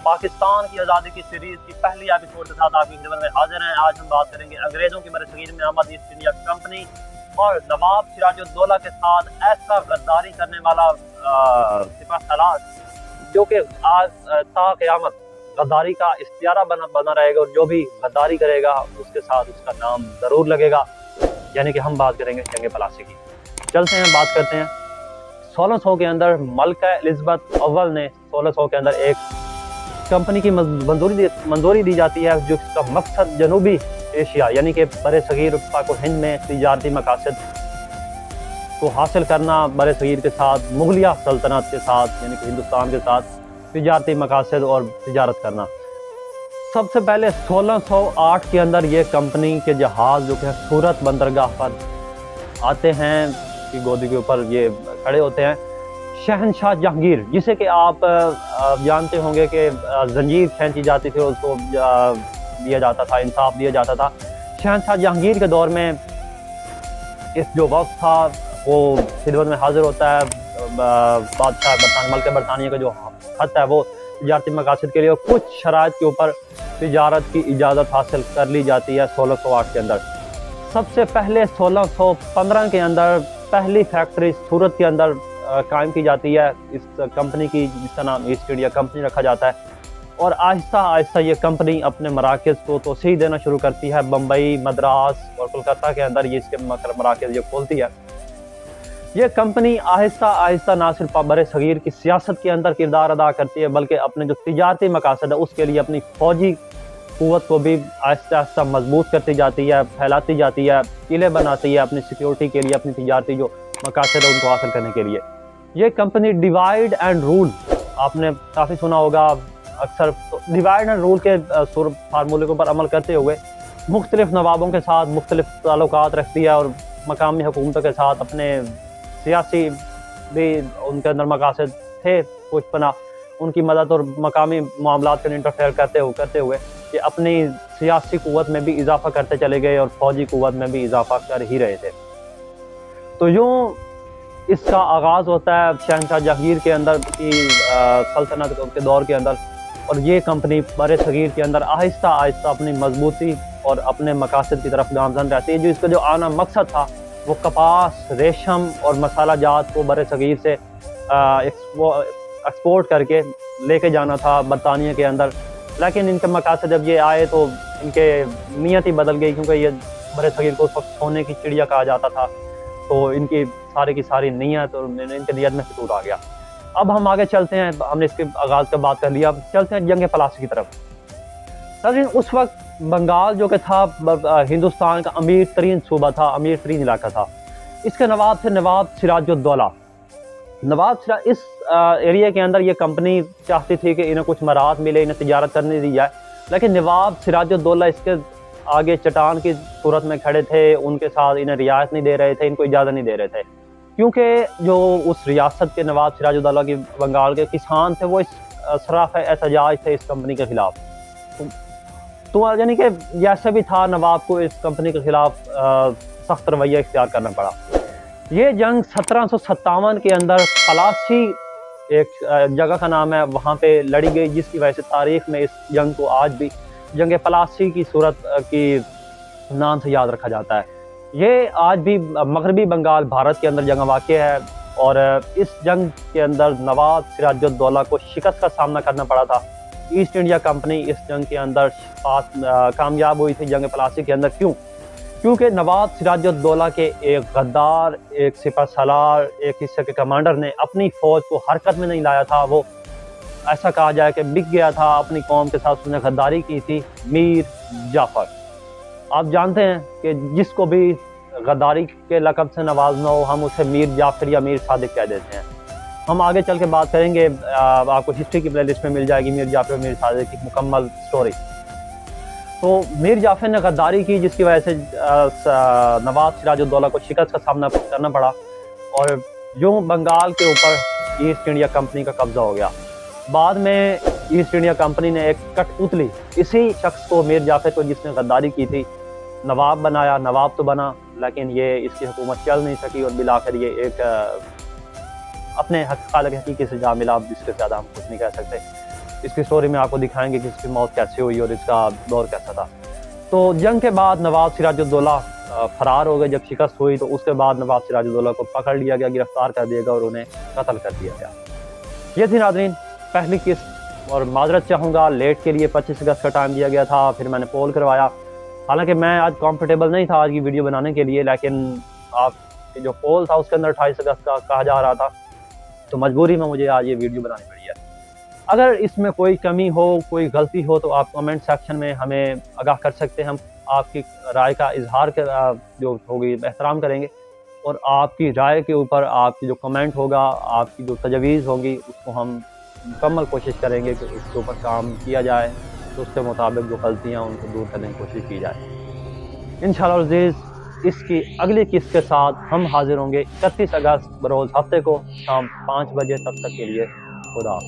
पाकिस्तान की आज़ादी की सीरीज की पहली एपिसोड के साथ आपकी खिदमत में हाजिर हैं। आज हम बात करेंगे अंग्रेजों की बरसगीर में आमद ईस्ट इंडिया कंपनी और नवाब सिराजुद्दौला के साथ ऐसा गद्दारी करने वाला सिपहसालार जो कि आज ता क़यामत गद्दारी का इख्तियारा बना रहेगा, और जो भी गद्दारी करेगा उसके साथ उसका नाम ज़रूर लगेगा। यानी कि हम बात करेंगे जंग पलासी की। चलते हैं, बात करते हैं। 1600 के अंदर मलका एलिज़ाबेथ अव्वल ने 1600 के अंदर एक कंपनी की मंजूरी दी जाती है, जिसका मकसद जनूबी एशिया यानी कि बरे सगीर पाक हिंद में तिजारती मकासद को हासिल करना, बरे सगीर के साथ मुगलिया सल्तनत के साथ यानी कि हिंदुस्तान के साथ तिजारती मकासद और तिजारत करना। सबसे पहले 1608 के अंदर ये कंपनी के जहाज़ जो कि सूरत बंदरगाह पर आते हैं कि गोदी के ऊपर ये खड़े होते हैं। शहनशाह जहांगीर, जिसे कि आप जानते होंगे कि जंजीर खींची जाती थी, उसको दिया जाता था, इंसाफ दिया जाता था। शहनशाह जहांगीर के दौर में इस जो वक्त था वो खिदमत में हाजिर होता है। बादशाह मलका बरतानिया का जो खत है वो तिजारती मकासद के लिए कुछ शराइत के ऊपर तिजारत की इजाज़त हासिल कर ली जाती है 1608 के अंदर। सबसे पहले 1615 के अंदर पहली फैक्ट्री सूरत के अंदर कायम की जाती है इस कंपनी की, जिसका नाम ईस्ट इंडिया कंपनी रखा जाता है। और आहिस्ता आहिस्ता ये कंपनी अपने मराकज़ को तोसीह देना शुरू करती है। बम्बई, मद्रास और कोलकाता के अंदर ये इसके मराकज़ ये खोलती है। ये कंपनी आहिस्ता आहिस्ता ना सिर्फ बरे सगीर की सियासत के अंदर किरदार अदा करती है, बल्कि अपने जो तिजारती मकासद है उसके लिए अपनी फ़ौजी क़ुव्वत को भी आहिस्ता आहिस्ता मजबूत करती जाती है, फैलाती जाती है, किले बनाती है अपनी सिक्योरिटी के लिए, अपनी तिजारती जो मकासद है उनको हासिल करने के लिए। ये कंपनी डिवाइड एंड रूल, आपने काफ़ी सुना होगा अक्सर। तो डिवाइड एंड रूल के फार्मूले के ऊपर अमल करते हुए मुख्तलिफ नवाबों के साथ मुख्तलिफ ताल्लुकात रखती है, और मकामी हुकूमतों के साथ अपने सियासी भी उनके अंदर मकासद थे कुछ बना, उनकी मदद और मकामी मामलात में इंटरफेयर करते हुए कि अपनी सियासी क़ुव्वत में भी इजाफा करते चले गए और फौजी क़ुव्वत में भी इजाफा कर ही रहे थे। तो यूँ इसका आगाज़ होता है शहनशाह जहांगीर के अंदर की सल्तनत के दौर के अंदर, और ये कंपनी बरे सगीर के अंदर आहिस्ता आहिस्ता अपनी मजबूती और अपने मकासद की तरफ गामजन रहती है। जो इसका जो आना मकसद था वो कपास, रेशम और मसाला जात को बरे सगीर से एक्सपोर्ट करके लेके जाना था बरतानिया के अंदर। लेकिन इनके मकासद जब ये आए तो इनके नीयत ही बदल गई, क्योंकि ये बरे सगीर को उस वक्त सोने की चिड़िया कहा जाता था। तो इनकी सारी की सारी नीयत और इनके नीयत में फितूर आ गया। अब हम आगे चलते हैं, हमने इसके आगाज़ का बात कर लिया, अब चलते हैं जंग पलासी की तरफ। लेकिन उस वक्त बंगाल जो कि था हिंदुस्तान का अमीर तरीन सूबा था, अमीर तरीन इलाका था। इसके नवाब थे नवाब सिराजुद्दौला। इस एरिया के अंदर ये कंपनी चाहती थी कि इन्हें कुछ मराहत मिले, इन्हें तिजारत करने दी जाए, लेकिन नवाब सिराजुद्दौला इसके आगे चट्टान की सूरत में खड़े थे, उनके साथ इन्हें रियायत नहीं दे रहे थे, इनको इजाज़त नहीं दे रहे थे, क्योंकि जो उस रियासत के नवाब सिराजुद्दौला की बंगाल के किसान थे वो इस सराफ़ एहतजाज थे इस कंपनी के ख़िलाफ़। तो यानी कि जैसे भी था नवाब को इस कंपनी के ख़िलाफ़ सख्त रवैया इख्तियार करना पड़ा। ये जंग 1757 के अंदर पलासी एक जगह का नाम है, वहाँ पे लड़ी गई, जिसकी वजह से तारीख़ में इस जंग को आज भी जंग पलासी की सूरत की नाम से याद रखा जाता है। ये आज भी मगरबी बंगाल भारत के अंदर जंग वाक़या है, और इस जंग के अंदर नवाब सिराजुद्दौला को शिकस्त का सामना करना पड़ा था। ईस्ट इंडिया कंपनी इस जंग के अंदर कामयाब हुई थी जंग पलासी के अंदर। क्यों? क्योंकि नवाब सिराजुद्दौला के एक गद्दार, एक सिपहसालार, एक हिस्से के कमांडर ने अपनी फ़ौज को हरकत में नहीं लाया था। वो ऐसा कहा जाए कि बिक गया था अपनी कौम के साथ, उसने गद्दारी की थी। मीर जाफ़र, आप जानते हैं कि जिसको भी गद्दारी के लक़ब से नवाजना हो हम उसे मीर जाफ़र या मीर सादिक कह देते हैं। हम आगे चल के बात करेंगे, आपको हिस्ट्री की प्लेलिस्ट में मिल जाएगी मीर जाफ़र और मीर सादिक की मुकम्मल स्टोरी। तो मीर जाफ़र ने गद्दारी की, जिसकी वजह से नवाब सिराजुद्दौला को शिकस्त का सामना करना पड़ा, और यूँ बंगाल के ऊपर ईस्ट इंडिया कंपनी का कब्ज़ा हो गया। बाद में ईस्ट इंडिया कंपनी ने एक कठपुतली, इसी शख्स को, मीर जाफ़र को, जिसने गद्दारी की थी, नवाब बनाया। नवाब तो बना, लेकिन ये इसकी हुकूमत चल नहीं सकी, और बिलाखिर ये एक अपने खालिक हकीकी से जा मिला, जिसके ज़्यादा हम कुछ नहीं कह सकते। इसकी स्टोरी में आपको दिखाएंगे कि इसकी मौत कैसे हुई और इसका दौर कैसा था। तो जंग के बाद नवाब सिराजुद्दौला फरार हो गए। जब शिकस्त हुई तो उसके बाद नवाब सिराजुद्दौला को पकड़ लिया गया, गिरफ्तार कर दिया गया और उन्हें कत्ल कर दिया गया। ये थी नाज़रीन पहली किस्त। और माजरत चाहूँगा लेट के लिए 25 अगस्त का टाइम दिया गया था, फिर मैंने पोल करवाया। हालांकि मैं आज कंफर्टेबल नहीं था आज की वीडियो बनाने के लिए, लेकिन आप जो पोल था उसके अंदर 28 अगस्त का कहा जा रहा था, तो मजबूरी में मुझे आज ये वीडियो बनानी पड़ी है। अगर इसमें कोई कमी हो, कोई गलती हो, तो आप कमेंट सेक्शन में हमें आगाह कर सकते हैं। हम आपकी राय का इजहार जो होगी एहतराम करेंगे, और आपकी राय के ऊपर आपकी जो कमेंट होगा, आपकी जो तजवीज़ होगी, उसको हम मुकम्मल कोशिश करेंगे कि उसके ऊपर काम किया जाए, तो उसके मुताबिक जो गलतियाँ उनको दूर करने की कोशिश की जाए। इंशाअल्लाह अज़ीज़ इसकी अगली किस्त के साथ हम हाजिर होंगे 31 अगस्त बरोज़ हफ्ते को शाम 5 बजे। तब तक के लिए खुदा।